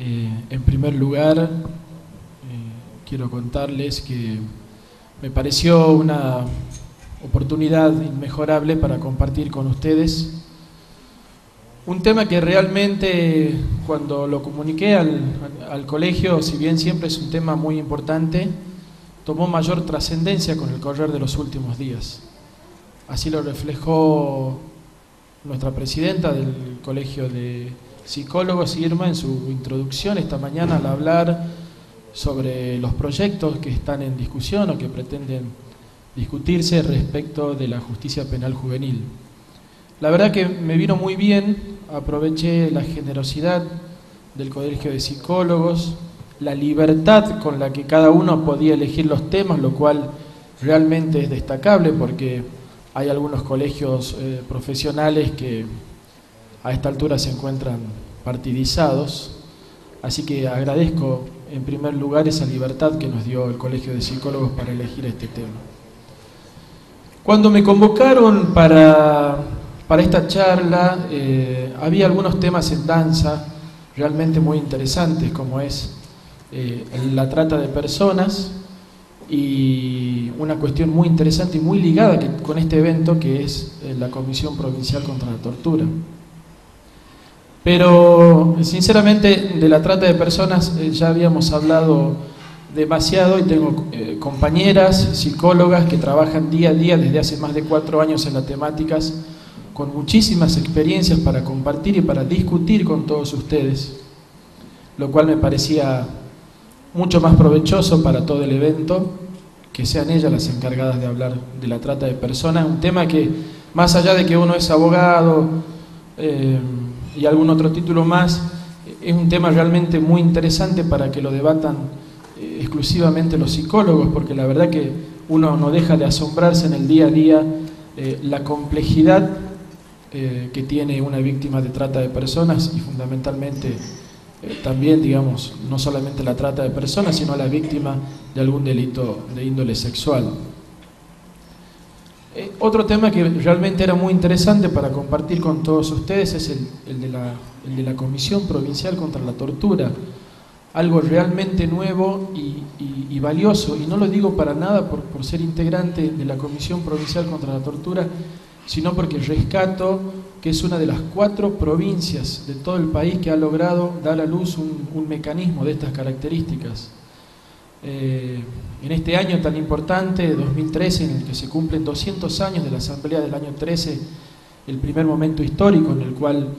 En primer lugar, quiero contarles que me pareció una oportunidad inmejorable para compartir con ustedes un tema que realmente, cuando lo comuniqué al colegio, si bien siempre es un tema muy importante, tomó mayor trascendencia con el correr de los últimos días. Así lo reflejó nuestra presidenta del Colegio de Psicólogos, Irma, en su introducción esta mañana al hablar sobre los proyectos que están en discusión o que pretenden discutirse respecto de la justicia penal juvenil. La verdad que me vino muy bien, aproveché la generosidad del Colegio de Psicólogos, la libertad con la que cada uno podía elegir los temas, lo cual realmente es destacable porque hay algunos colegios profesionales que a esta altura se encuentran partidizados, así que agradezco en primer lugar esa libertad que nos dio el Colegio de Psicólogos para elegir este tema. Cuando me convocaron para esta charla, había algunos temas en danza realmente muy interesantes, como es la trata de personas y una cuestión muy interesante y muy ligada con este evento, que es la Comisión Provincial contra la Tortura. Pero sinceramente de la trata de personas ya habíamos hablado demasiado y tengo compañeras psicólogas que trabajan día a día desde hace más de 4 años en las temáticas, con muchísimas experiencias para compartir y para discutir con todos ustedes, lo cual me parecía mucho más provechoso para todo el evento, que sean ellas las encargadas de hablar de la trata de personas, un tema que, más allá de que uno es abogado y algún otro título más, es un tema realmente muy interesante para que lo debatan exclusivamente los psicólogos, porque la verdad que uno no deja de asombrarse en el día a día la complejidad que tiene una víctima de trata de personas y fundamentalmente también, digamos, no solamente la trata de personas, sino la víctima de algún delito de índole sexual. Otro tema que realmente era muy interesante para compartir con todos ustedes es el de la Comisión Provincial contra la Tortura, algo realmente nuevo y valioso, y no lo digo para nada por ser integrante de la Comisión Provincial contra la Tortura, sino porque rescato que es una de las 4 provincias de todo el país que ha logrado dar a luz un mecanismo de estas características. En este año tan importante, 2013, en el que se cumplen 200 años de la Asamblea del año 13, el primer momento histórico en el cual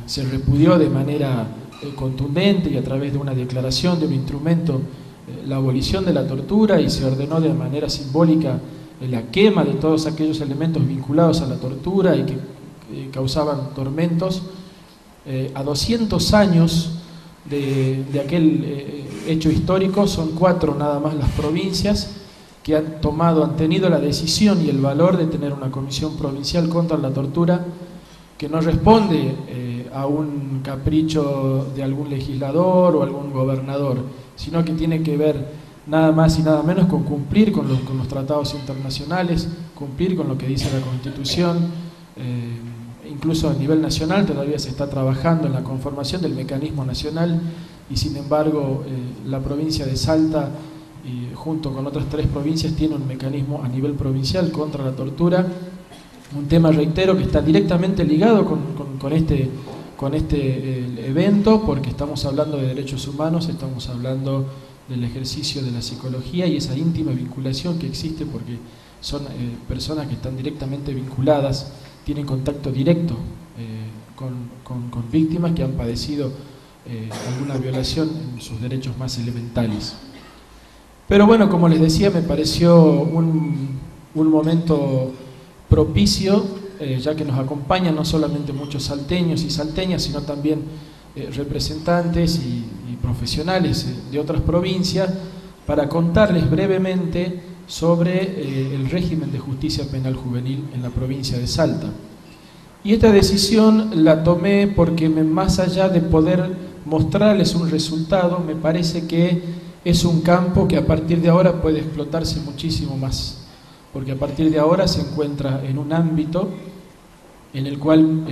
se repudió de manera contundente y a través de una declaración, de un instrumento, la abolición de la tortura, y se ordenó de manera simbólica la quema de todos aquellos elementos vinculados a la tortura y que causaban tormentos. A 200 años de aquel hecho histórico, son 4 nada más las provincias que han tenido la decisión y el valor de tener una comisión provincial contra la tortura, que no responde a un capricho de algún legislador o algún gobernador, sino que tiene que ver nada más y nada menos con cumplir con los tratados internacionales, cumplir con lo que dice la Constitución. Incluso a nivel nacional todavía se está trabajando en la conformación del mecanismo nacional, y sin embargo la provincia de Salta, junto con otras 3 provincias, tiene un mecanismo a nivel provincial contra la tortura, un tema, reitero, que está directamente ligado con este evento, porque estamos hablando de derechos humanos, estamos hablando del ejercicio de la psicología y esa íntima vinculación que existe, porque son personas que están directamente vinculadas, tienen contacto directo con víctimas que han padecido alguna violación en sus derechos más elementales. Pero bueno, como les decía, me pareció un momento propicio, ya que nos acompañan no solamente muchos salteños y salteñas, sino también representantes y profesionales de otras provincias, para contarles brevemente sobre el régimen de justicia penal juvenil en la provincia de Salta. Y esta decisión la tomé porque, más allá de poder mostrarles un resultado, me parece que es un campo que a partir de ahora puede explotarse muchísimo más, porque a partir de ahora se encuentra en un ámbito en el cual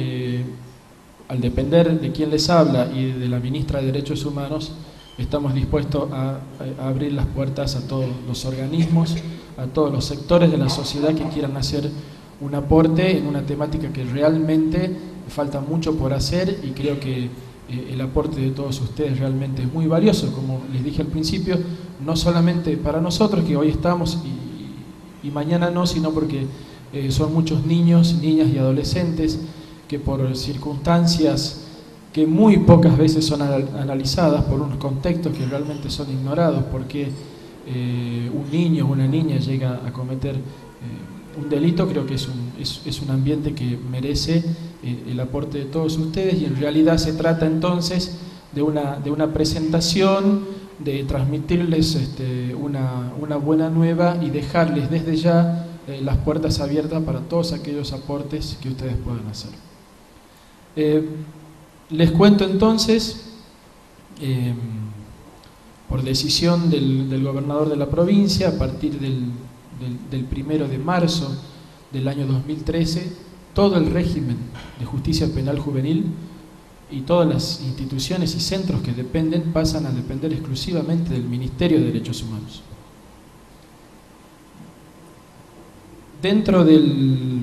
al depender de quién les habla y de la ministra de Derechos Humanos, estamos dispuestos a abrir las puertas a todos los organismos, a todos los sectores de la sociedad que quieran hacer un aporte en una temática que realmente falta mucho por hacer, y creo que el aporte de todos ustedes realmente es muy valioso, como les dije al principio, no solamente para nosotros que hoy estamos y mañana no, sino porque son muchos niños, niñas y adolescentes que por circunstancias que muy pocas veces son analizadas, por unos contextos que realmente son ignorados, porque un niño o una niña llega a cometer un delito. Creo que es un ambiente que merece el aporte de todos ustedes, y en realidad se trata entonces de una presentación, de transmitirles una buena nueva y dejarles desde ya las puertas abiertas para todos aquellos aportes que ustedes puedan hacer. Les cuento entonces, por decisión del gobernador de la provincia, a partir del 1 de marzo del año 2013, todo el régimen de justicia penal juvenil y todas las instituciones y centros que dependen pasan a depender exclusivamente del Ministerio de Derechos Humanos. Dentro del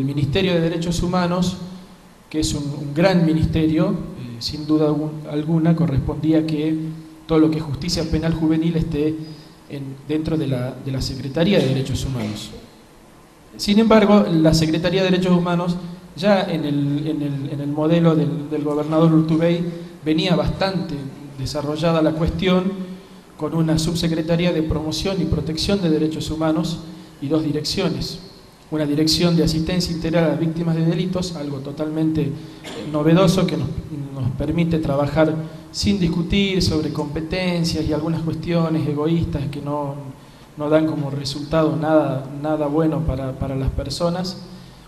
Ministerio de Derechos Humanos, que es un gran ministerio, sin duda alguna, correspondía que todo lo que es justicia penal juvenil esté dentro de la Secretaría de Derechos Humanos. Sin embargo, la Secretaría de Derechos Humanos, ya en el modelo del gobernador Urtubey, venía bastante desarrollada la cuestión, con una subsecretaría de promoción y protección de derechos humanos y 2 direcciones. Una dirección de asistencia integral a las víctimas de delitos, algo totalmente novedoso que nos permite trabajar sin discutir sobre competencias y algunas cuestiones egoístas que no dan como resultado nada bueno para las personas.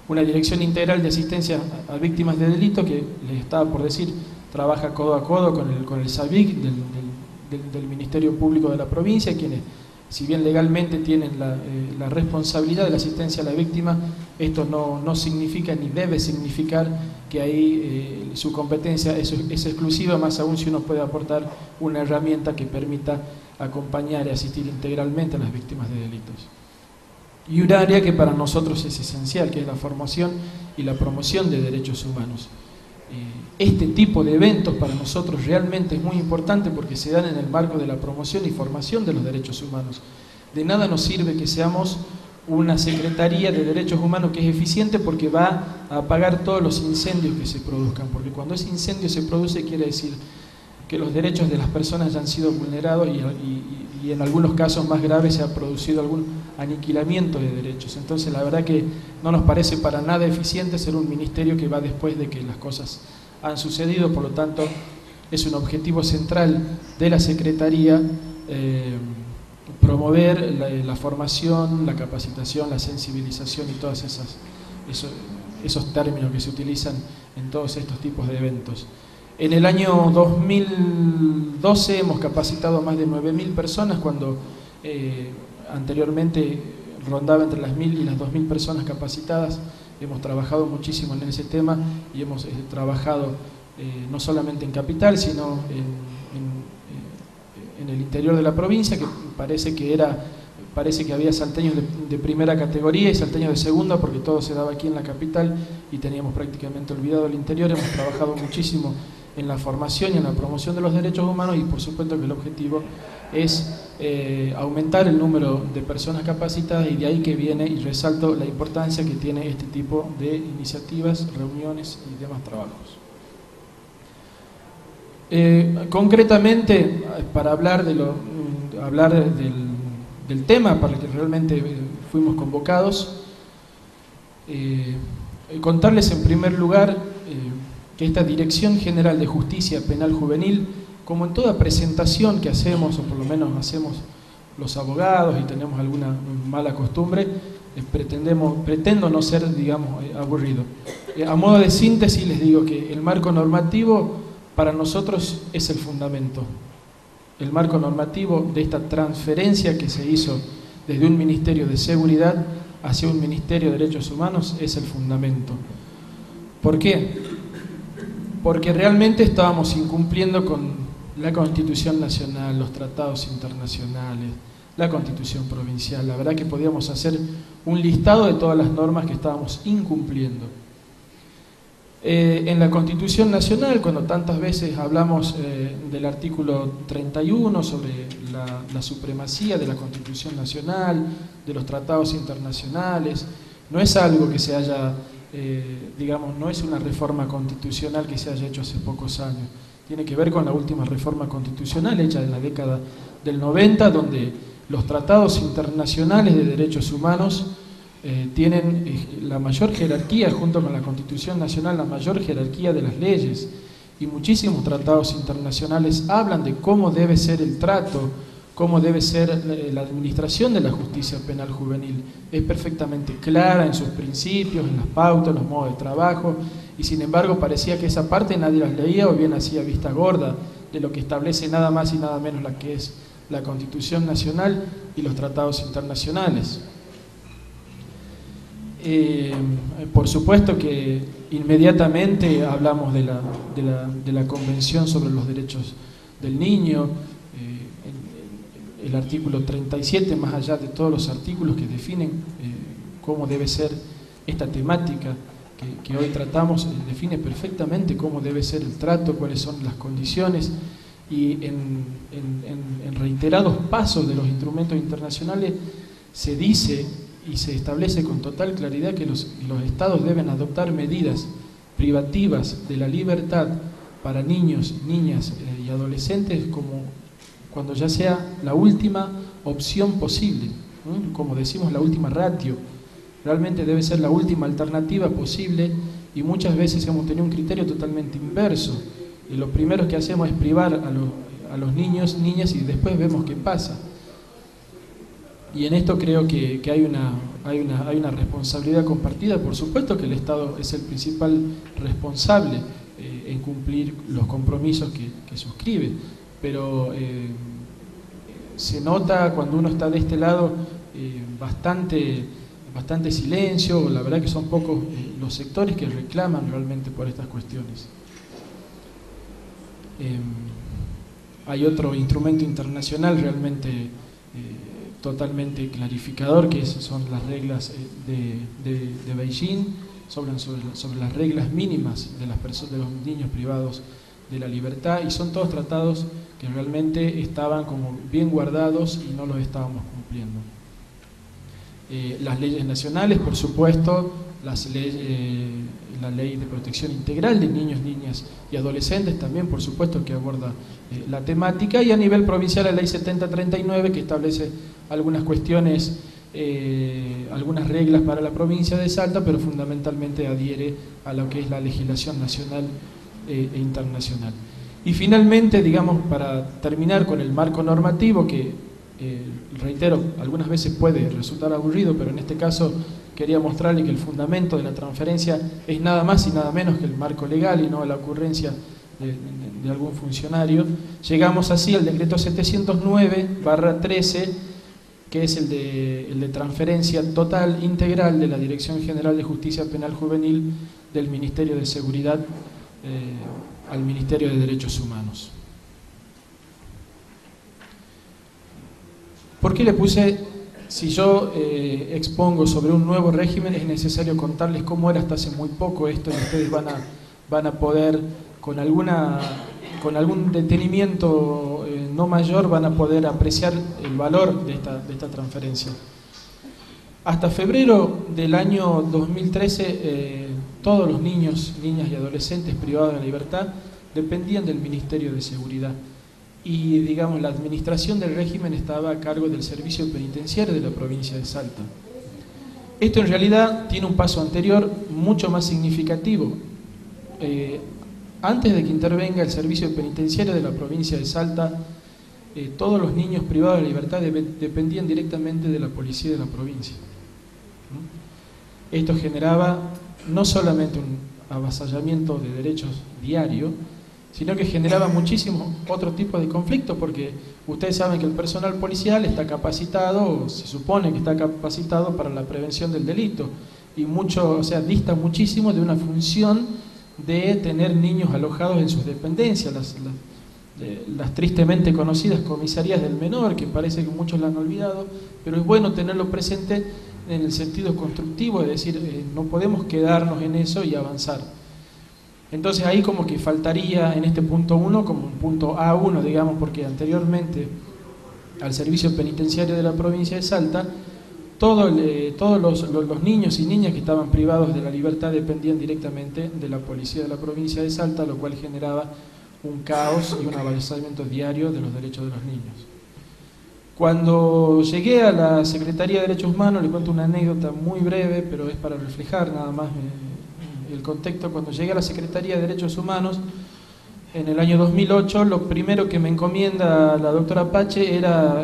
Una dirección integral de asistencia a víctimas de delito que, les estaba por decir, trabaja codo a codo con el SAVIC del Ministerio Público de la provincia, quienes, si bien legalmente tienen la responsabilidad de la asistencia a la víctima, esto no significa ni debe significar que ahí su competencia es exclusiva, más aún si uno puede aportar una herramienta que permita acompañar y asistir integralmente a las víctimas de delitos. Y un área que para nosotros es esencial, que es la formación y la promoción de derechos humanos. Este tipo de eventos para nosotros realmente es muy importante porque se dan en el marco de la promoción y formación de los derechos humanos. De nada nos sirve que seamos una Secretaría de Derechos Humanos que es eficiente porque va a apagar todos los incendios que se produzcan, porque cuando ese incendio se produce quiere decir que los derechos de las personas ya han sido vulnerados y en algunos casos más graves se ha producido algún aniquilamiento de derechos. Entonces la verdad que no nos parece para nada eficiente ser un ministerio que va después de que las cosas han sucedido. Por lo tanto, es un objetivo central de la Secretaría promover la formación, la capacitación, la sensibilización y todos esos términos que se utilizan en todos estos tipos de eventos. En el año 2012 hemos capacitado a más de 9.000 personas, cuando anteriormente rondaba entre las 1.000 y las 2.000 personas capacitadas. Hemos trabajado muchísimo en ese tema y hemos trabajado no solamente en Capital, sino en el interior de la provincia, que parece que había salteños de primera categoría y salteños de segunda, porque todo se daba aquí en la capital y teníamos prácticamente olvidado el interior. Hemos trabajado muchísimo en la formación y en la promoción de los derechos humanos, y por supuesto que el objetivo es aumentar el número de personas capacitadas, y de ahí que viene, y resalto la importancia que tiene este tipo de iniciativas, reuniones y demás trabajos. Concretamente, para hablar del tema para el que realmente fuimos convocados, contarles en primer lugar que esta Dirección General de Justicia Penal Juvenil, como en toda presentación que hacemos, o por lo menos hacemos los abogados y tenemos alguna mala costumbre, pretendo no ser, digamos, aburrido. A modo de síntesis les digo que el marco normativo para nosotros es el fundamento. El marco normativo de esta transferencia que se hizo desde un Ministerio de Seguridad hacia un Ministerio de Derechos Humanos es el fundamento. ¿Por qué? Porque realmente estábamos incumpliendo con la Constitución Nacional, los tratados internacionales, la Constitución Provincial. La verdad que podíamos hacer un listado de todas las normas que estábamos incumpliendo. En la Constitución Nacional, cuando tantas veces hablamos del artículo 31 sobre la supremacía de la Constitución Nacional, de los tratados internacionales, no es algo que se haya, digamos, no es una reforma constitucional que se haya hecho hace pocos años. Tiene que ver con la última reforma constitucional hecha en la década del 90, donde los tratados internacionales de derechos humanos tienen la mayor jerarquía, junto con la Constitución Nacional, la mayor jerarquía de las leyes, y muchísimos tratados internacionales hablan de cómo debe ser el trato, cómo debe ser la administración de la justicia penal juvenil. Es perfectamente clara en sus principios, en las pautas, en los modos de trabajo, y sin embargo parecía que esa parte nadie las leía o bien hacía vista gorda de lo que establece nada más y nada menos la que es la Constitución Nacional y los tratados internacionales. Por supuesto que inmediatamente hablamos de la Convención sobre los Derechos del Niño, el artículo 37, más allá de todos los artículos que definen cómo debe ser esta temática que hoy tratamos, define perfectamente cómo debe ser el trato, cuáles son las condiciones, y en reiterados pasos de los instrumentos internacionales se dice y se establece con total claridad que los estados deben adoptar medidas privativas de la libertad para niños, niñas y adolescentes como cuando ya sea la última opción posible, como decimos, la última ratio. Realmente debe ser la última alternativa posible, y muchas veces hemos tenido un criterio totalmente inverso. Y lo primero que hacemos es privar a los niños, niñas, y después vemos qué pasa. Y en esto creo que hay una responsabilidad compartida. Por supuesto que el Estado es el principal responsable en cumplir los compromisos que suscribe, pero se nota cuando uno está de este lado bastante silencio. La verdad que son pocos los sectores que reclaman realmente por estas cuestiones. Hay otro instrumento internacional realmente totalmente clarificador, que son las reglas de Beijing sobre las reglas mínimas de las personas, de los niños privados de la libertad, y son todos tratados que realmente estaban como bien guardados y no los estábamos cumpliendo. Las leyes nacionales, por supuesto, la ley de protección integral de niños, niñas y adolescentes también, por supuesto, que aborda la temática, y a nivel provincial la ley 7039, que establece algunas cuestiones, algunas reglas para la provincia de Salta, pero fundamentalmente adhiere a lo que es la legislación nacional e internacional. Y finalmente, digamos, para terminar con el marco normativo, que reitero, algunas veces puede resultar aburrido, pero en este caso quería mostrarle que el fundamento de la transferencia es nada más y nada menos que el marco legal y no la ocurrencia de algún funcionario. Llegamos así al decreto 709/13, que es el de transferencia total, integral, de la Dirección General de Justicia Penal Juvenil del Ministerio de Seguridad al Ministerio de Derechos Humanos. ¿Por qué le puse? Si yo expongo sobre un nuevo régimen, es necesario contarles cómo era hasta hace muy poco esto, y ustedes van a poder, con algún detenimiento no mayor, van a poder apreciar el valor de esta transferencia. Hasta febrero del año 2013, todos los niños, niñas y adolescentes privados de la libertad dependían del Ministerio de Seguridad. Y, digamos, la administración del régimen estaba a cargo del Servicio Penitenciario de la provincia de Salta. Esto en realidad tiene un paso anterior mucho más significativo. Antes de que intervenga el Servicio Penitenciario de la provincia de Salta, todos los niños privados de la libertad dependían directamente de la policía de la provincia. Esto generaba no solamente un avasallamiento de derechos diario, sino que generaba muchísimo otro tipo de conflictos, porque ustedes saben que el personal policial está capacitado, o se supone que está capacitado para la prevención del delito, y mucho, o sea, dista muchísimo de una función de tener niños alojados en sus dependencias, las tristemente conocidas comisarías del menor, que parece que muchos la han olvidado, pero es bueno tenerlo presente en el sentido constructivo, es decir, no podemos quedarnos en eso y avanzar. Entonces ahí como que faltaría en este punto 1, como un punto A1, digamos, porque anteriormente al servicio penitenciario de la provincia de Salta, todos los niños y niñas que estaban privados de la libertad dependían directamente de la policía de la provincia de Salta, lo cual generaba un caos y un avanzamiento diario de los derechos de los niños. Cuando llegué a la Secretaría de Derechos Humanos, le cuento una anécdota muy breve, pero es para reflejar nada más el contexto. Cuando llegué a la Secretaría de Derechos Humanos, en el año 2008, lo primero que me encomienda la doctora Pache era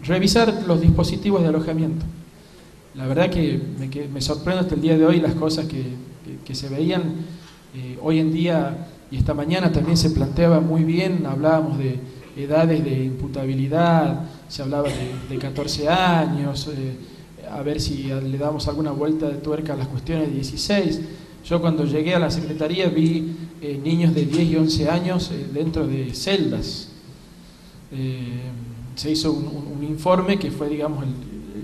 revisar los dispositivos de alojamiento. La verdad que me sorprende hasta el día de hoy las cosas que se veían hoy en día, y esta mañana también se planteaba muy bien, hablábamos de edades de imputabilidad, se hablaba de 14 años, a ver si le damos alguna vuelta de tuerca a las cuestiones de 16. Yo cuando llegué a la Secretaría vi niños de 10 y 11 años dentro de celdas. Se hizo un informe que fue, digamos,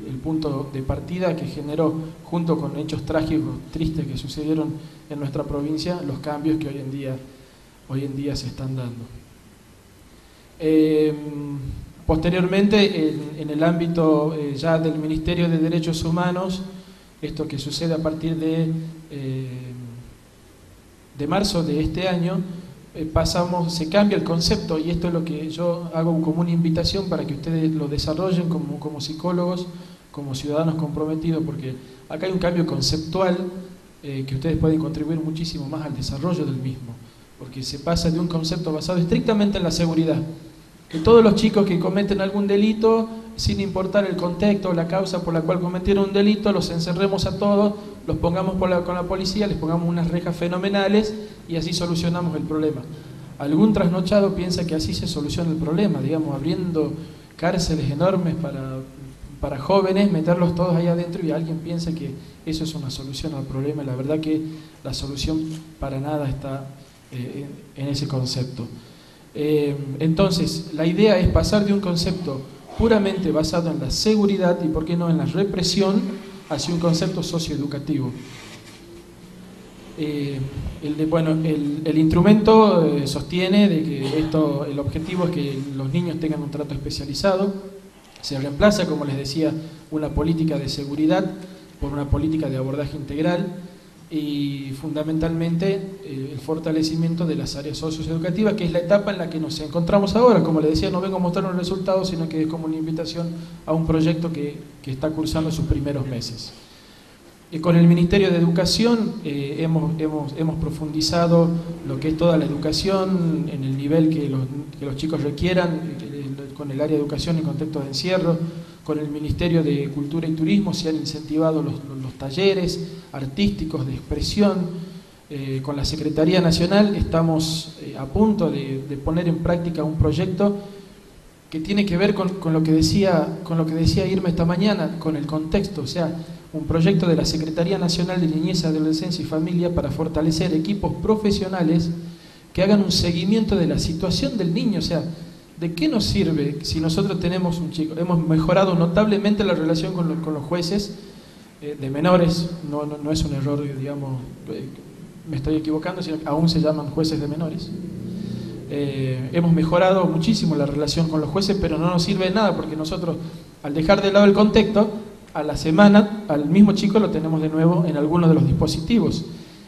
el punto de partida que generó, junto con hechos trágicos, tristes que sucedieron en nuestra provincia, los cambios que hoy en día se están dando. Posteriormente, en el ámbito ya del Ministerio de Derechos Humanos, esto que sucede a partir de marzo de este año, se cambia el concepto, y esto es lo que yo hago como una invitación para que ustedes lo desarrollen como psicólogos, como ciudadanos comprometidos, porque acá hay un cambio conceptual que ustedes pueden contribuir muchísimo más al desarrollo del mismo, porque se pasa de un concepto basado estrictamente en la seguridad, que todos los chicos que cometen algún delito, sin importar el contexto o la causa por la cual cometieron un delito, los encerremos a todos, los pongamos con la policía, les pongamos unas rejas fenomenales y así solucionamos el problema. Algún trasnochado piensa que así se soluciona el problema, digamos, abriendo cárceles enormes para jóvenes, meterlos todos ahí adentro, y alguien piensa que eso es una solución al problema. La verdad que la solución para nada está en ese concepto. Entonces, la idea es pasar de un concepto puramente basado en la seguridad y, por qué no, en la represión, hacia un concepto socioeducativo. El instrumento sostiene de que el objetivo es que los niños tengan un trato especializado. Se reemplaza, como les decía, una política de seguridad por una política de abordaje integral, y fundamentalmente el fortalecimiento de las áreas socioeducativas, que es la etapa en la que nos encontramos ahora. Como les decía, no vengo a mostrar los resultados, sino que es como una invitación a un proyecto que está cursando sus primeros meses. Con el Ministerio de Educación hemos profundizado lo que es toda la educación en el nivel que los chicos requieran, con el área de educación en contexto de encierro. Con el Ministerio de Cultura y Turismo se han incentivado los talleres artísticos de expresión. Con la Secretaría Nacional estamos a punto de poner en práctica un proyecto que tiene que ver con lo que decía Irma esta mañana, con el contexto, o sea, un proyecto de la Secretaría Nacional de Niñez, Adolescencia y Familia para fortalecer equipos profesionales que hagan un seguimiento de la situación del niño. O sea, ¿de qué nos sirve si nosotros tenemos un chico? Hemos mejorado notablemente la relación con los jueces de menores, no es un error, digamos, me estoy equivocando, sino que aún se llaman jueces de menores. Hemos mejorado muchísimo la relación con los jueces, pero no nos sirve de nada, porque nosotros, al dejar de lado el contexto, a la semana al mismo chico lo tenemos de nuevo en alguno de los dispositivos.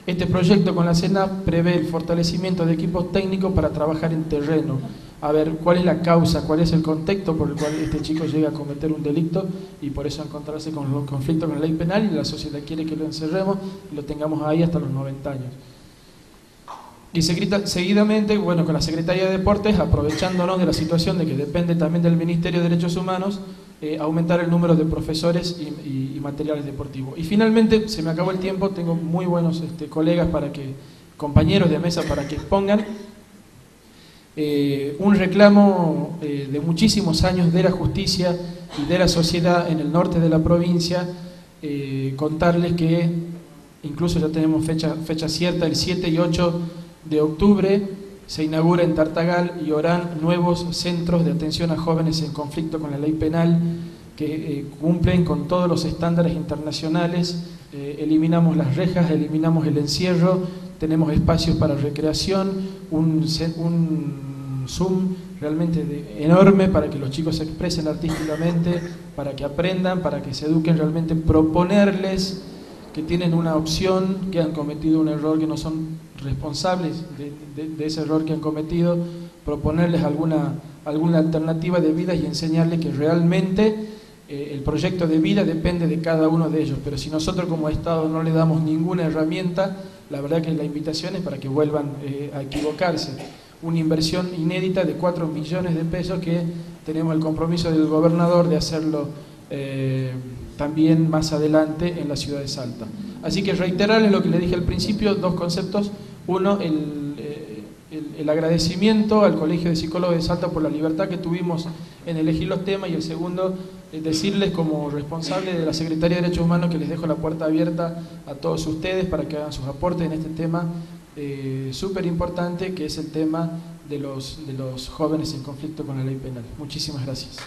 Este proyecto con la CENAF prevé el fortalecimiento de equipos técnicos para trabajar en terreno, a ver cuál es la causa, cuál es el contexto por el cual este chico llega a cometer un delito, y por eso encontrarse con los conflictos con la ley penal, y la sociedad quiere que lo encerremos y lo tengamos ahí hasta los 90 años. Y seguidamente, bueno, con la Secretaría de Deportes, aprovechándonos de la situación de que depende también del Ministerio de Derechos Humanos, aumentar el número de profesores y materiales deportivos. Y finalmente, se me acabó el tiempo, tengo muy buenos colegas compañeros de mesa para que expongan. Un reclamo de muchísimos años de la justicia y de la sociedad en el norte de la provincia. Contarles que incluso ya tenemos fecha cierta, el 7 y 8 de octubre se inaugura en Tartagal y Orán nuevos centros de atención a jóvenes en conflicto con la ley penal que cumplen con todos los estándares internacionales. Eliminamos las rejas, eliminamos el encierro, tenemos espacios para recreación, un Zoom realmente enorme para que los chicos se expresen artísticamente, para que aprendan, para que se eduquen realmente, proponerles que tienen una opción, que han cometido un error, que no son responsables de ese error que han cometido, proponerles alguna alternativa de vida y enseñarles que realmente el proyecto de vida depende de cada uno de ellos. Pero si nosotros como Estado no le damos ninguna herramienta, la verdad que la invitación es para que vuelvan a equivocarse. Una inversión inédita de 4 millones de pesos que tenemos el compromiso del gobernador de hacerlo también más adelante en la ciudad de Salta. Así que reiterarles lo que le dije al principio, dos conceptos. Uno, el agradecimiento al Colegio de Psicólogos de Salta por la libertad que tuvimos en elegir los temas, y el segundo, decirles como responsable de la Secretaría de Derechos Humanos que les dejo la puerta abierta a todos ustedes para que hagan sus aportes en este tema súper importante, que es el tema de los jóvenes en conflicto con la ley penal. Muchísimas gracias.